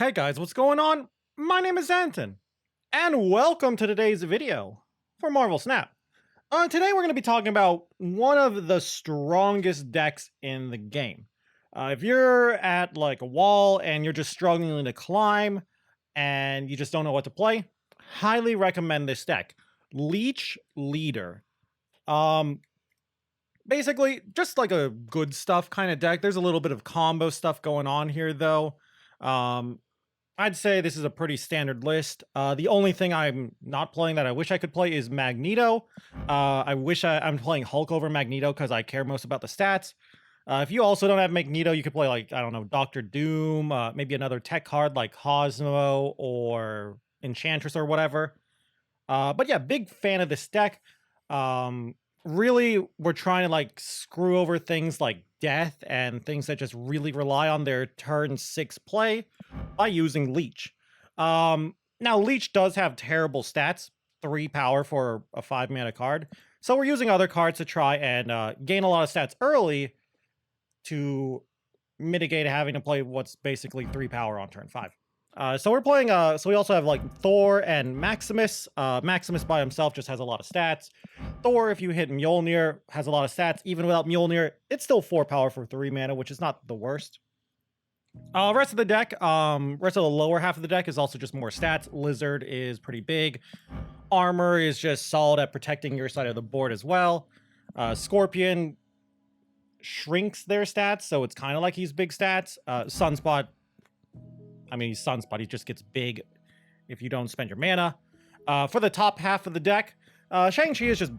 Hey guys, what's going on? My name is Zenaton, and welcome to today's video for Marvel Snap. Today we're going to be talking about one of the strongest decks in the game. If you're at like a wall and you're just struggling to climb and you just don't know what to play, highly recommend this deck. Leech Leader. Um, Basically, just like a good stuff kind of deck. There's a little bit of combo stuff going on here though. Um, I'd say this is a pretty standard list. The only thing I'm not playing that I wish I could play is Magneto. I'm playing Hulk over Magneto because I care most about the stats. If you also don't have Magneto, you could play like, I don't know, Doctor Doom, maybe another tech card like Cosmo or Enchantress or whatever. But yeah, big fan of this deck. Really, we're trying to like screw over things like death and things that just really rely on their turn 6 play by using Leech. Now Leech does have terrible stats, 3 power for a 5 mana card. So we're using other cards to try and gain a lot of stats early to mitigate having to play what's basically 3 power on turn 5. So we're playing, so we also have like Thor and Maximus. Maximus by himself just has a lot of stats. Thor, if you hit Mjolnir, has a lot of stats. Even without Mjolnir, it's still 4 power for 3 mana, which is not the worst. Rest of the deck, rest of the lower half of the deck is also just more stats. Lizard is pretty big. Armor is just solid at protecting your side of the board as well. Scorpion shrinks their stats, so it's kind of like he's big stats. Sunspot, I mean, he's Sunspot. He just gets big if you don't spend your mana. For the top half of the deck, Shang-Chi is just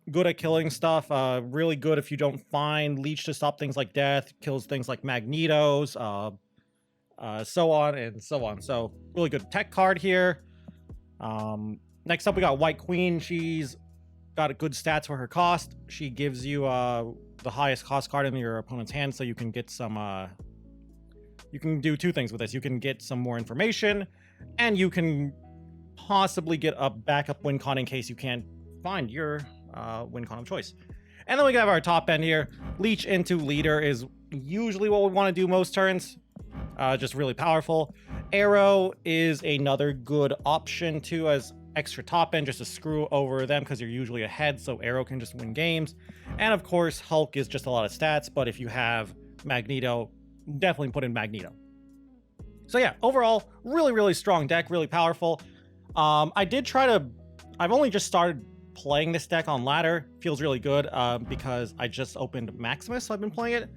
good at killing stuff. Really good if you don't find Leech to stop things like death. Kills things like Magnetos, so on and so on. So really good tech card here. Next up, we got White Queen. She's got a good stats for her cost. She gives you the highest cost card in your opponent's hand, so you can get some... you can do 2 things with this. You can get some more information, and you can possibly get a backup win con in case you can't find your win con of choice. And then we have our top end here. Leech into Leader is usually what we want to do most turns. Just really powerful. Arrow is another good option too as extra top end just to screw over them because you're usually ahead, so Arrow can just win games. And of course, Hulk is just a lot of stats, but if you have Magneto, definitely put in Magneto. So yeah, overall, really strong deck, really powerful. I've only just started playing this deck on ladder. Feels really good because I just opened Maximus, so I've been playing it.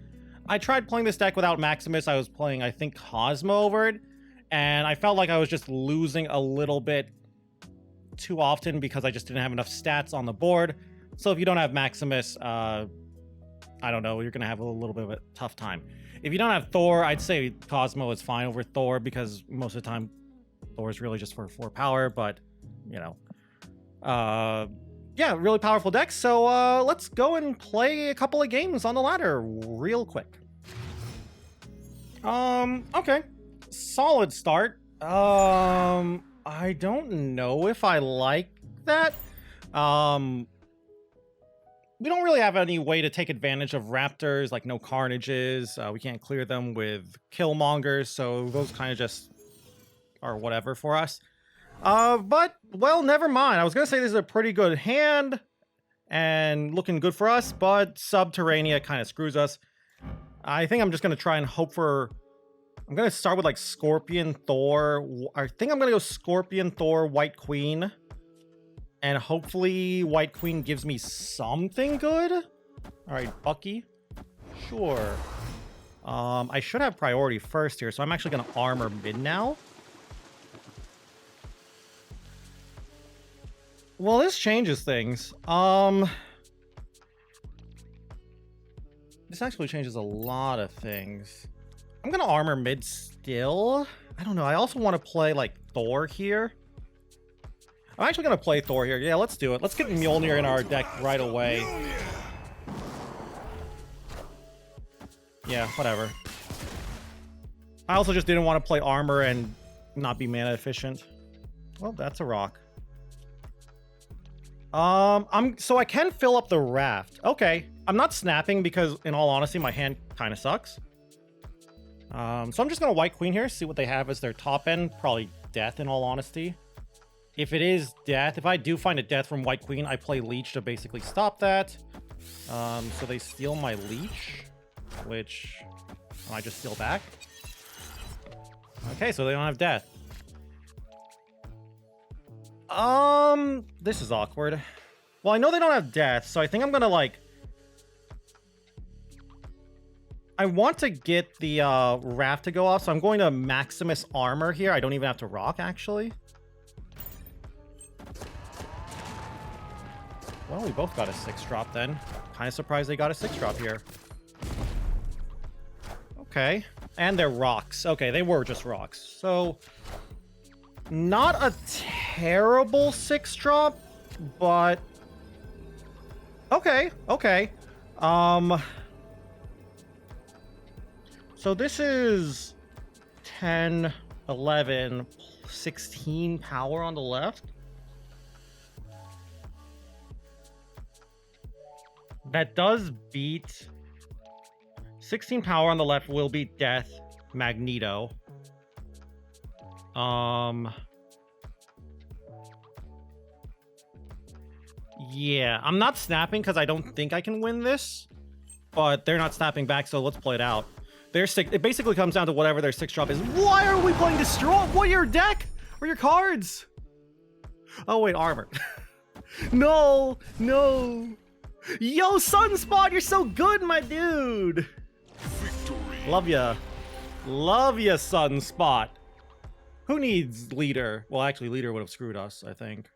I tried playing this deck without Maximus. I was playing, I think, Cosmo over it, and I felt like I was just losing a little bit too often because I just didn't have enough stats on the board. So if you don't have Maximus, I don't know, you're going to have a little bit of a tough time. If you don't have Thor, I'd say Cosmo is fine over Thor because most of the time Thor is really just for 4 power, but, you know. Yeah, really powerful deck. So let's go and play a couple of games on the ladder real quick. Okay. Solid start. I don't know if I like that. We don't really have any way to take advantage of raptors, like no carnages. We can't clear them with killmongers, so those kind of just are whatever for us. But, well, never mind. I was going to say this is a pretty good hand and looking good for us, but Subterranea kind of screws us. I think I'm just going to try and hope for... I'm going to start with, like, Scorpion, Thor. I think I'm going to go Scorpion, Thor, White Queen. And hopefully White Queen gives me something good. All right, Bucky. Sure. I should have priority first here, so I'm actually going to armor mid now. Well, this changes things. This actually changes a lot of things. I'm going to armor mid still. I don't know. I also want to play, like, Thor here. I'm actually going to play Thor here. Yeah, let's do it. Let's get Mjolnir in our deck right away. Yeah, whatever. I also just didn't want to play armor and not be mana efficient. Well, that's a rock. So I can fill up the raft. Okay. I'm not snapping because, in all honesty, my hand kind of sucks. So I'm just gonna White Queen here, see what they have as their top end. Probably Death, in all honesty. If it is Death, if I do find a Death from White Queen, I play Leech to basically stop that. So they steal my Leech, which I just steal back. Okay, so they don't have Death. This is awkward. Well, I know they don't have Death, so I think I'm gonna, like... I want to get the Raft to go off, so I'm going to Maximus Armor here. I don't even have to rock, actually. Well, we both got a 6-drop then. Kind of surprised they got a 6-drop here. Okay. And they're rocks. Okay, they were just rocks. So, not a terrible 6-drop, but... Okay, okay. So this is 10, 11, 16 power on the left. That does beat... 16 power on the left will beat Death, Magneto. Yeah, I'm not snapping because I don't think I can win this. But they're not snapping back, so let's play it out. It basically comes down to whatever their 6-drop is. Why are we playing Destroy? What, your deck? Or your cards? Oh, wait, armor. No, no. Yo, Sunspot, you're so good, my dude. Victory. Love ya. Love ya, Sunspot. Who needs Leader? Well, actually, Leader would have screwed us, I think.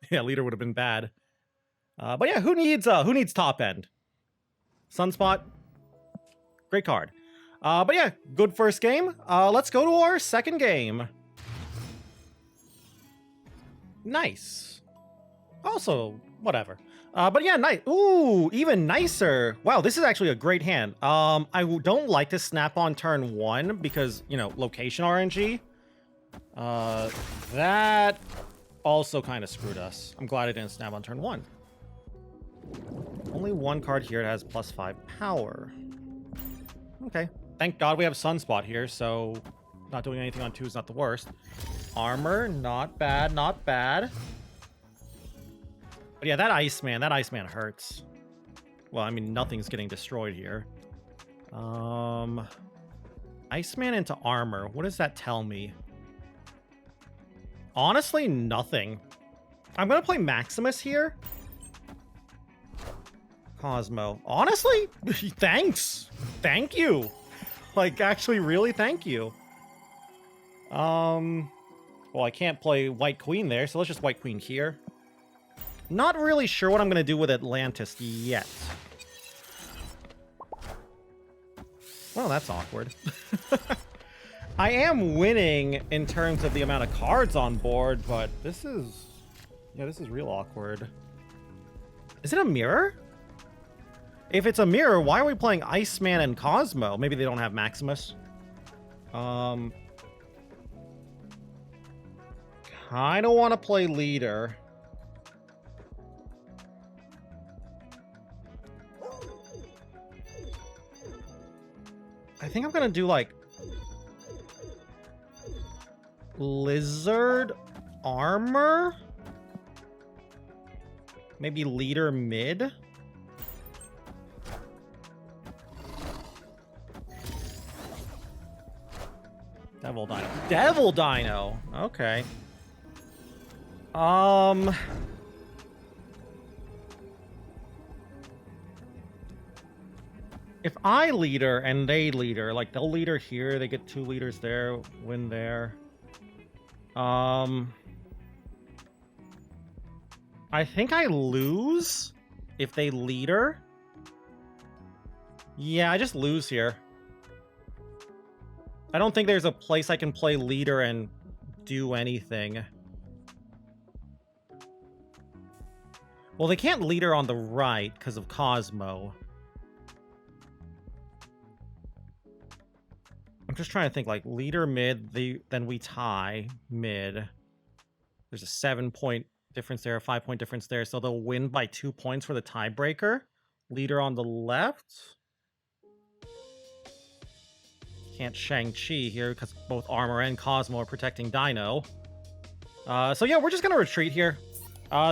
Yeah, Leader would have been bad. But yeah, who needs top end? Sunspot. Great card. But yeah, good first game. Let's go to our second game. Nice. Also, whatever. But yeah, nice. Ooh, even nicer. Wow, this is actually a great hand. I don't like to snap on turn 1 because, you know, location RNG. That also kind of screwed us. I'm glad I didn't snap on turn 1. Only one card here that has +5 power. Okay. Thank God we have Sunspot here, so not doing anything on 2 is not the worst. Armor, not bad, not bad. But yeah, that Iceman hurts. Well, I mean, nothing's getting destroyed here. Iceman into armor. What does that tell me? Honestly, nothing. I'm gonna play Maximus here. Cosmo. Honestly, thanks. Thank you. Like, actually, really, thank you. Well, I can't play White Queen there, so let's just White Queen here. Not really sure what I'm going to do with Atlantis yet. Well, that's awkward. I am winning in terms of the amount of cards on board, but this is... Yeah, this is real awkward. Is it a mirror? If it's a mirror, why are we playing Iceman and Cosmo? Maybe they don't have Maximus. Kinda want to play Leader. I think I'm gonna do, like, Lizard Armor? Maybe Leader mid? Devil Dino. Devil Dino! Okay. If I Leader and they Leader, like, they'll Leader here, they get 2 leaders there, win there. I think I lose if they Leader. Yeah, I just lose here. I don't think there's a place I can play Leader and do anything. Well, they can't Leader on the right because of Cosmo. I'm just trying to think, like, Leader mid, then we tie mid. There's a 7-point difference there, a 5-point difference there, so they'll win by 2 points for the tiebreaker. Leader on the left. Can't Shang-Chi here because both Armor and Cosmo are protecting Dino. So yeah, we're just gonna retreat here.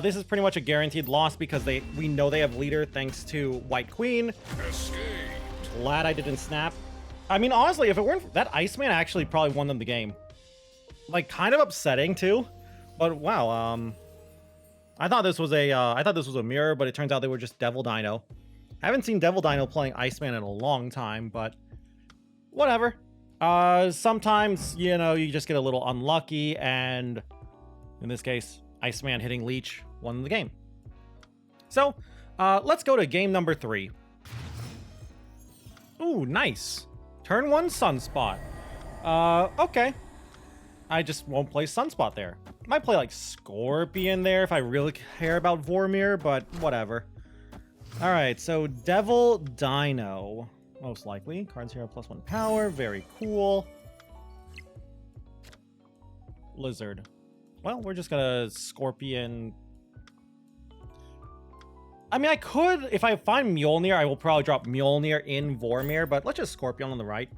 This is pretty much a guaranteed loss because we know they have leader thanks to White Queen. Escaped. Glad I didn't snap. I mean, honestly, if it weren't that Iceman actually probably won them the game. Like, kind of upsetting too. But wow, I thought this was a mirror, but it turns out they were just Devil Dino. I haven't seen Devil Dino playing Iceman in a long time, but whatever. Sometimes, you know, you just get a little unlucky, and in this case, Iceman hitting Leech won the game. So, let's go to game number 3. Ooh, nice. Turn 1 Sunspot. Okay. I just won't play Sunspot there. Might play like Scorpion there if I really care about Vormir, but whatever. Alright, so Devil Dino. Most likely. Cards here have +1 power. Very cool. Lizard. Well, we're just gonna Scorpion. I mean, I could, if I find Mjolnir, I will probably drop Mjolnir in Vormir, but let's just Scorpion on the right.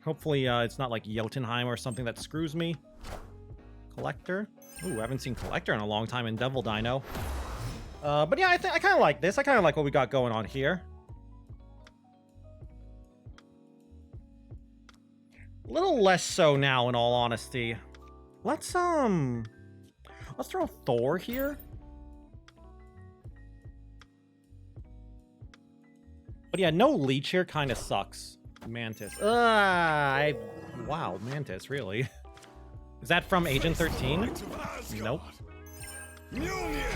Hopefully, it's not like Jotunheim or something that screws me. Collector. Ooh, I haven't seen Collector in a long time in Devil Dino. But yeah, I kind of like this. I kind of like what we got going on here. A little less so now, in all honesty. Let's throw Thor here. But yeah, no Leech here kind of sucks. Mantis. Wow, Mantis, really? Is that from Agent 13? Nope.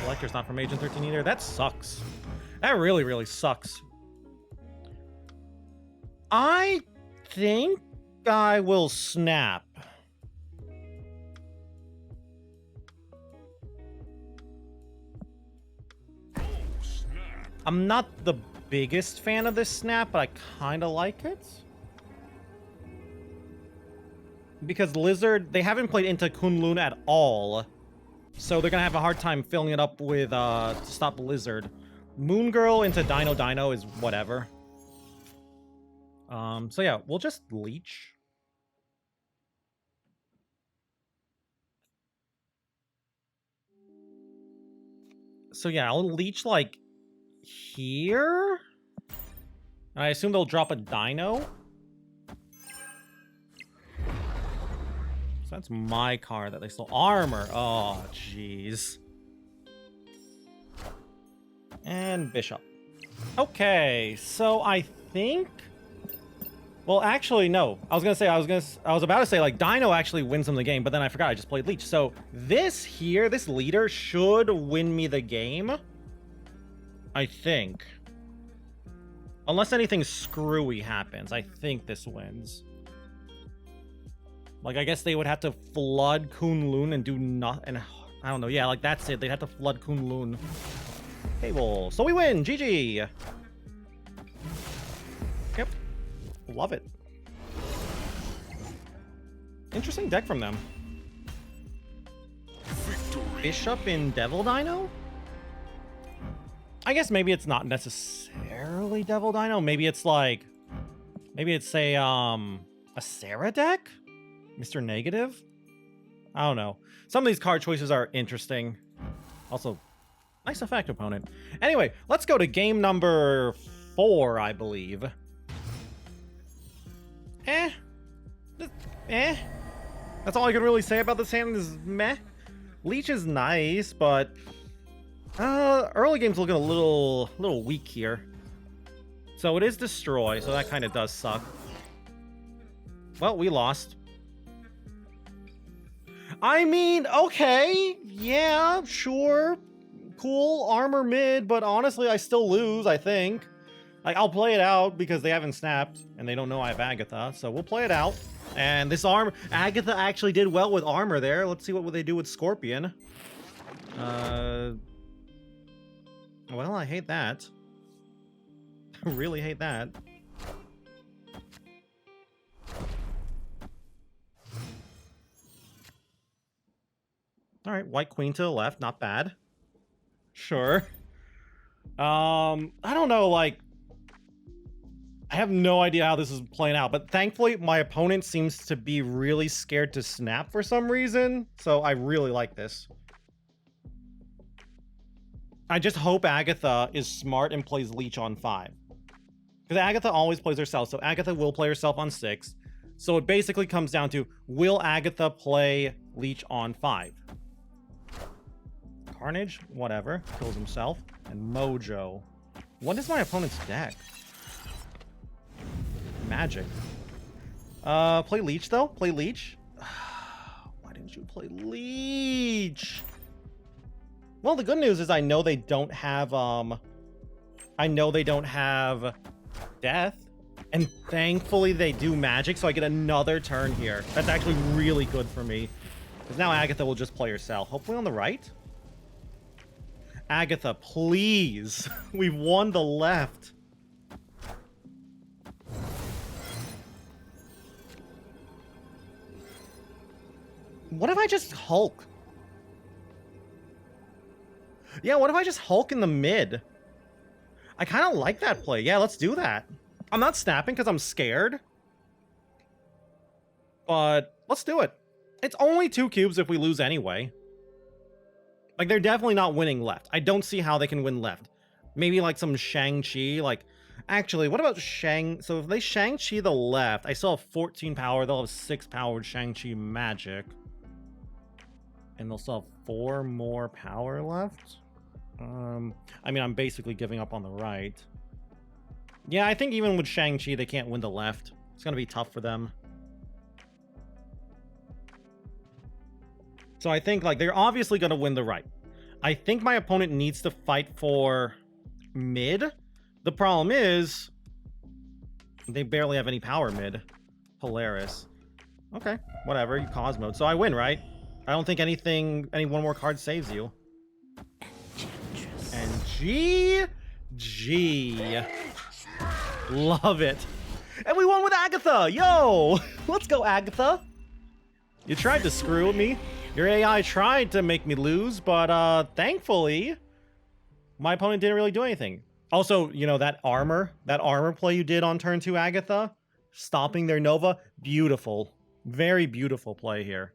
Collector's not from Agent 13 either. That sucks. That really, really sucks. I think I will snap. I'm not the biggest fan of this snap, but I kind of like it. Because Lizard, they haven't played into Kunlun at all. So they're going to have a hard time filling it up with, to stop Lizard. Moon Girl into Dino Dino is whatever. So yeah, we'll just Leech. So yeah, I'll Leech, like, here? I assume they'll drop a Dino. So that's my card that they stole. Armor. Oh, jeez. And Bishop. Okay, so I think... Well, actually, no. I was about to say, like, Dino actually wins them the game, but then I forgot I just played Leech. So this here, this leader should win me the game. I think. Unless anything screwy happens, I think this wins. Like, I guess they would have to flood Kunlun and do nothing. I don't know. Yeah, like, that's it. They'd have to flood Kunlun. Cable. So we win. GG. Yep. Love it. Interesting deck from them. Victory. Bishop in Devil Dino? I guess maybe it's not necessarily Devil Dino. Maybe it's like... Maybe it's a Sarah deck? Mr. Negative? I don't know. Some of these card choices are interesting. Also, nice effect, opponent. Anyway, let's go to game number 4, I believe. That's all I can really say about this hand is meh. Leech is nice, but early game's looking a little weak here. So it is Destroy, so that kind of does suck. Well, we lost. I mean, okay, yeah, sure, cool, armor mid, but honestly, I still lose, I think. Like, I'll play it out because they haven't snapped, and they don't know I have Agatha, so we'll play it out. And this armor, Agatha actually did well with armor there. Let's see what they do with Scorpion. Well, I hate that. I really hate that. All right, White Queen to the left, not bad. Sure. I don't know, like... I have no idea how this is playing out, but thankfully my opponent seems to be really scared to snap for some reason, so I really like this. I just hope Agatha is smart and plays Leech on 5. Because Agatha always plays herself, so Agatha will play herself on 6. So it basically comes down to, will Agatha play Leech on 5? Carnage, whatever, kills himself. And Mojo. What is my opponent's deck? Magic. Play Leech though? Play Leech? Why didn't you play Leech? Well, the good news is I know they don't have, Death. And thankfully they do Magic, so I get another turn here. That's actually really good for me. Because now Agatha will just play herself. Hopefully on the right? Agatha, please. We've won the left. What if I just Hulk? Yeah, what if I just Hulk in the mid? I kind of like that play. Yeah, let's do that. I'm not snapping because I'm scared. But let's do it. It's only 2 cubes if we lose anyway. Like, they're definitely not winning left. I don't see how they can win left. Maybe like some Shang-Chi. Like, actually, what about So if they Shang-Chi the left, I still have 14 power. They'll have 6 powered Shang-Chi magic. And they'll still have 4 more power left. I mean, I'm basically giving up on the right. Yeah, I think even with Shang-Chi, they can't win the left. It's going to be tough for them. So I think, like, they're obviously going to win the right. I think my opponent needs to fight for mid. The problem is they barely have any power mid. Polaris. Okay, whatever. You Cosmo. So I win, right? I don't think any one more card saves you. And GG. Love it. And we won with Agatha. Yo, let's go, Agatha. You tried to screw with me. Your AI tried to make me lose, but thankfully, my opponent didn't really do anything. Also, you know, that armor play you did on turn 2, Agatha, stopping their Nova, beautiful. Very beautiful play here.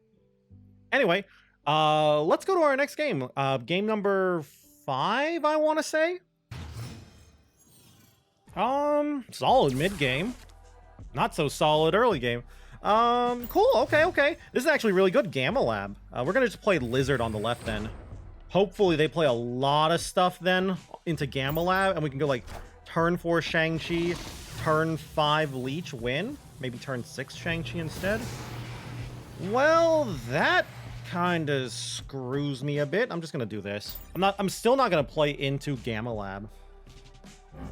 Anyway, let's go to our next game. Game number 5, I want to say. Solid mid game. Not so solid early game. Cool. Okay. This is actually really good. Gamma Lab. We're gonna just play Lizard on the left then. Hopefully they play a lot of stuff then into Gamma Lab, and we can go like turn 4 Shang-Chi, turn 5 Leech, win. Maybe turn 6 Shang-Chi instead. Well, that kind of screws me a bit. I'm just gonna do this. I'm still not gonna play into Gamma Lab.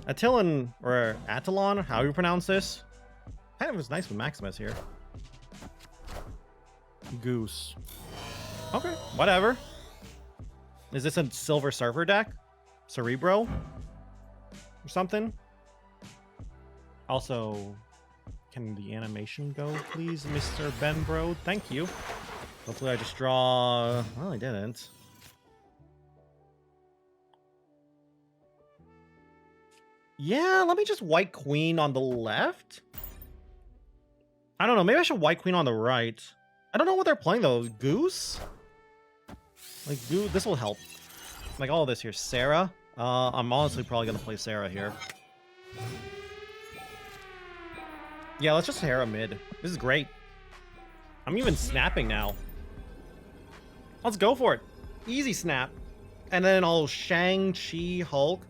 Attilan, or Attilan, how you pronounce this? Kind of was nice with Maximus here. Goose. Okay, whatever. Is this a Silver Surfer deck? Cerebro? Or something? Also, can the animation go, please, Mr. Benbro? Thank you. Hopefully I just draw... Well, I didn't. Yeah, let me just White Queen on the left. I don't know, maybe I should White Queen on the right. I don't know what they're playing though. Goose? Like, this will help. Like all of this here. Sarah? I'm honestly probably gonna play Sarah here. Yeah, let's just Sarah mid. This is great. I'm even snapping now. Let's go for it. Easy snap. And then I'll Shang-Chi Hulk.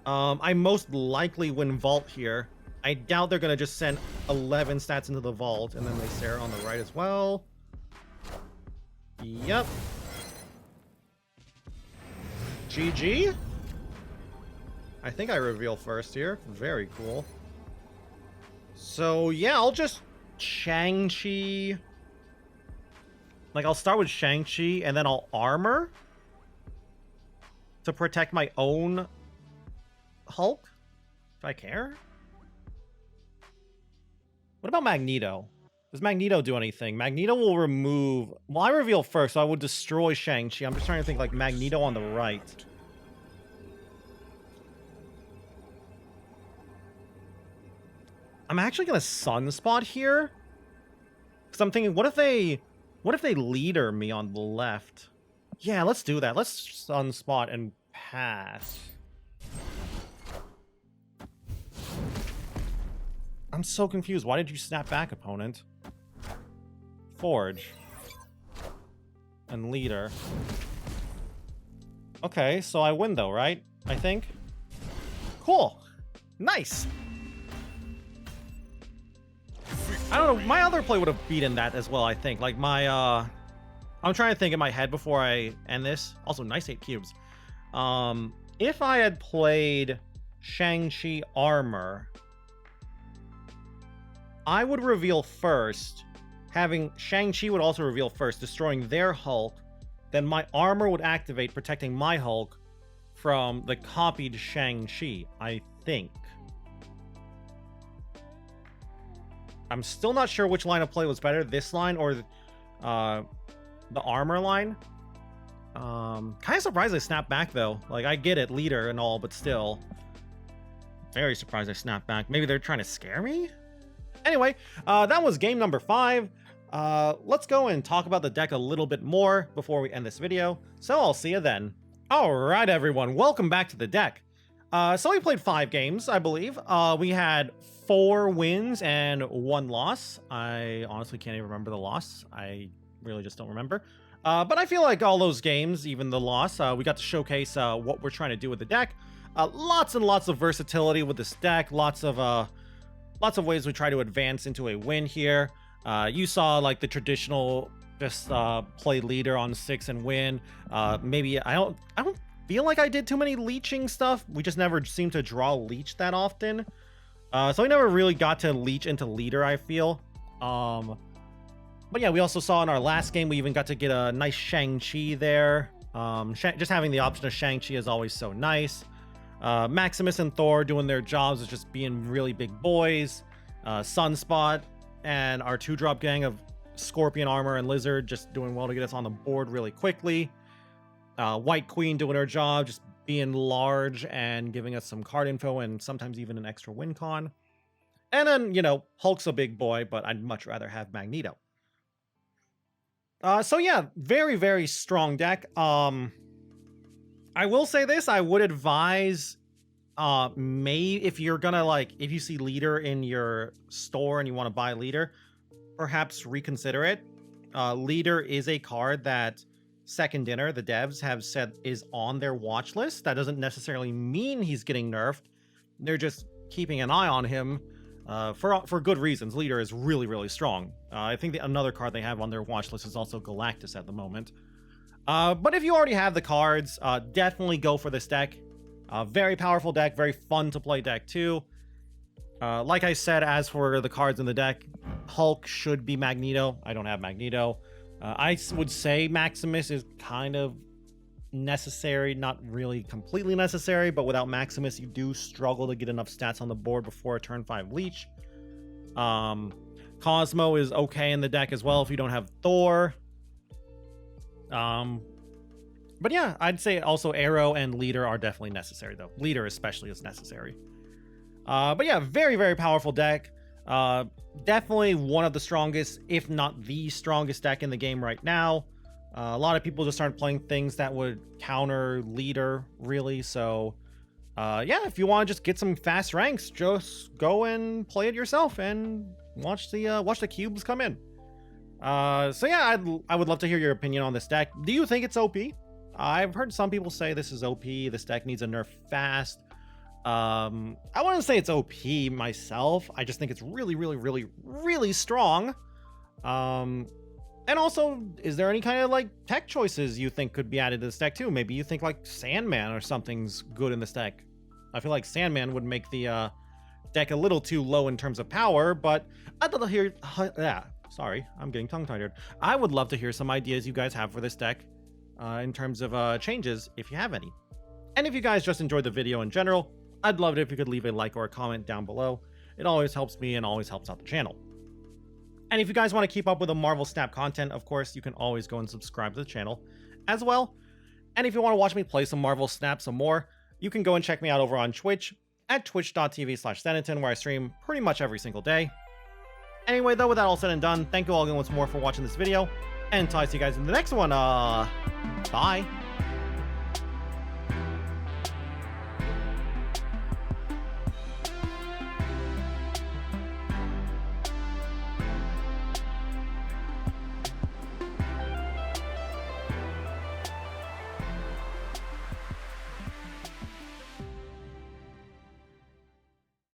I most likely win Vault here. I doubt they're gonna just send 11 stats into the Vault, and then they Sarah on the right as well. Yep. GG. I think I reveal first here. Very cool. So yeah, I'll just Shang-Chi. Like, I'll start with Shang-Chi, and then I'll armor to protect my own Hulk, if I care. What about Magneto? Does Magneto do anything? Magneto will remove... Well, I reveal first, so I would destroy Shang-Chi. I'm just trying to think, like, Magneto on the right. I'm actually gonna Sunspot here. Because I'm thinking, what if they leader me on the left? Yeah, let's do that. Let's Sunspot and pass. I'm so confused. Why did you snap back, opponent? Forge. And leader. Okay, so I win though, right? I think. Cool. Nice. I don't know, my other play would have beaten that as well, I think. Like my, I'm trying to think in my head before I end this. Also, nice 8 cubes. If I had played Shang-Chi armor, I would reveal first. Having Shang-Chi would also reveal first, destroying their Hulk. Then my armor would activate, protecting my Hulk from the copied Shang-Chi, I think. I'm still not sure which line of play was better, this line or the armor line. Kind of surprised I snapped back though. Like, I get it, leader and all, but still. Very surprised I snapped back. Maybe they're trying to scare me? Anyway, that was game number 5. Let's go and talk about the deck a little bit more before we end this video. So I'll see you then. Alright everyone, welcome back to the deck. So we played 5 games, I believe. We had 4 wins and 1 loss. I honestly can't even remember the loss. I really just don't remember. But I feel like all those games, even the loss, we got to showcase what we're trying to do with the deck. Lots and lots of versatility with this deck. Lots of ways we try to advance into a win here. You saw like the traditional just play leader on 6 and win. Maybe I don't feel like I did too many leeching stuff. We just never seem to draw leech that often. So we never really got to leech into leader, I feel. But yeah, we also saw in our last game, we even got to get a nice Shang-Chi there. Just having the option of Shang-Chi is always so nice. Maximus and Thor doing their jobs of just being really big boys. Sunspot and our 2-drop gang of Scorpion armor and Lizard just doing well to get us on the board really quickly. White Queen doing her job, just being large and giving us some card info and sometimes even an extra win con. And then, you know, Hulk's a big boy, but I'd much rather have Magneto. So yeah, very, very strong deck. I will say this, I would advise, if you're gonna if you see leader in your store and you want to buy leader, perhaps reconsider it. Leader is a card that Second Dinner, the devs, have said is on their watch list. That doesn't necessarily mean he's getting nerfed. They're just keeping an eye on him for good reasons. Leader is really, really strong. I think another card they have on their watch list is also Galactus at the moment. But if you already have the cards, definitely go for this deck. Very powerful deck, very fun to play deck too. Like I said, as for the cards in the deck, Hulk should be Magneto. I don't have Magneto. I would say Maximus is kind of necessary, not really completely necessary, but without Maximus, you do struggle to get enough stats on the board before a turn 5 leech. Cosmo is okay in the deck as well if you don't have Thor. But yeah, I'd say also Arrow and Leader are definitely necessary, though. Leader especially is necessary. But yeah, very, very powerful deck. Definitely one of the strongest, if not the strongest deck in the game right now. A lot of people just aren't playing things that would counter Leader, really. So, yeah, if you want to just get some fast ranks, just go and play it yourself and watch the cubes come in. So yeah, I would love to hear your opinion on this deck. Do you think it's OP? I've heard some people say this is OP. This deck needs a nerf fast. I wouldn't say it's OP myself. I just think it's really, really, really, really strong. And also, is there any kind of like tech choices you think could be added to this deck too? Maybe you think like Sandman or something's good in this deck. I feel like Sandman would make the deck a little too low in terms of power, but I'd love to hear. Sorry, I'm getting tongue-tied. I would love to hear some ideas you guys have for this deck in terms of changes, if you have any. And if you guys just enjoyed the video in general, I'd love it if you could leave a like or a comment down below. It always helps me and always helps out the channel. And if you guys want to keep up with the Marvel Snap content, of course, you can always go and subscribe to the channel as well. And if you want to watch me play some Marvel Snap some more, you can go and check me out over on Twitch. at twitch.tv/Zenaton, where I stream pretty much every single day. Anyway, though, with that all said and done, thank you all again once more for watching this video, and until I see you guys in the next one, bye.